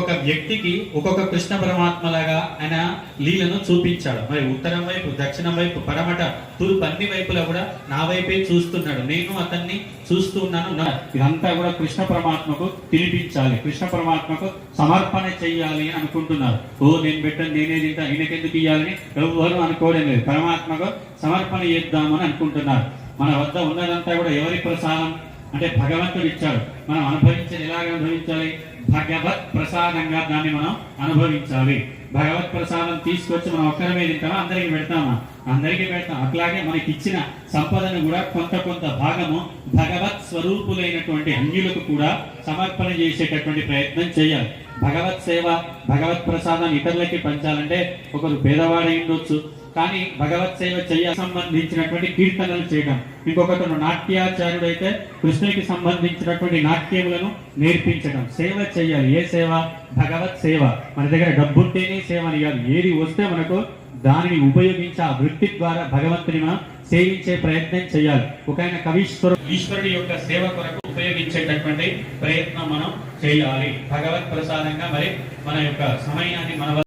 ఒక్కొక్క వ్యక్తికి ఒక్కొక్క కృష్ణ పరమాత్మలాగా ఆయన లీలను చూపించాడు. మరి ఉత్తరం వైపు, దక్షిణం వైపు, పడమట, తూర్పు అన్ని వైపులా కూడా నా వైపే చూస్తున్నాడు, నేను అతన్ని చూస్తూ ఉన్నాను. ఇదంతా కూడా కృష్ణ పరమాత్మకు తినిపించాలి, కృష్ణ పరమాత్మకు సమర్పణ చెయ్యాలి అని అనుకుంటున్నారు. నేను పెట్టను, నేనే తింటా, ఈయనకెందుకు ఇయ్యాలని ఎవరు అనుకోవడం లేదు. పరమాత్మకు సమర్పణ చేద్దామని అనుకుంటున్నారు. మన వద్ద ఉన్నదంతా కూడా ఎవరి ప్రసాదం అంటే భగవంతుడు ఇచ్చాడు. మనం అనుభవించేది ఎలాగ అనుభవించాలి? భగవత్ ప్రసాదంగా దాన్ని మనం అనుభవించాలి. భగవత్ ప్రసాదం తీసుకొచ్చి మనం ఒక్కరమే తింటామా? అందరికి పెడతామా? అందరికీ పెడతాం. అట్లాగే మనకి ఇచ్చిన సంపదను కూడా కొంత భాగము భగవత్ స్వరూపులైనటువంటి అన్యులకు కూడా సమర్పణ చేసేటటువంటి ప్రయత్నం చేయాలి. భగవత్ సేవ, భగవత్ ప్రసాదం ఇతరులకి పంచాలంటే ఒకరు పేదవాడై ఉండొచ్చు, కానీ భగవత్ సేవ సంబంధించినటువంటి కీర్తనలు చేయడం, ఇంకొకరు నాట్యాచార్యుడు అయితే కృష్ణునికి సంబంధించినటువంటి నాట్యములను నేర్పించడం, సేవ చేయాలి. ఏ సేవ? భగవత్ సేవ. మన దగ్గర డబ్బుంటేనే సేవ అని కాదు, ఏది వస్తే మనకు దానిని ఉపయోగించి ఆ వృత్తి ద్వారా భగవంతుని మనం సేవించే ప్రయత్నం చేయాలి. ఒక ఆయన ఈశ్వరుడి యొక్క సేవ కొరకు ఉపయోగించేటటువంటి ప్రయత్నం మనం చేయాలి. భగవత్ ప్రసాదంగా మరి మన యొక్క సమయాన్ని మన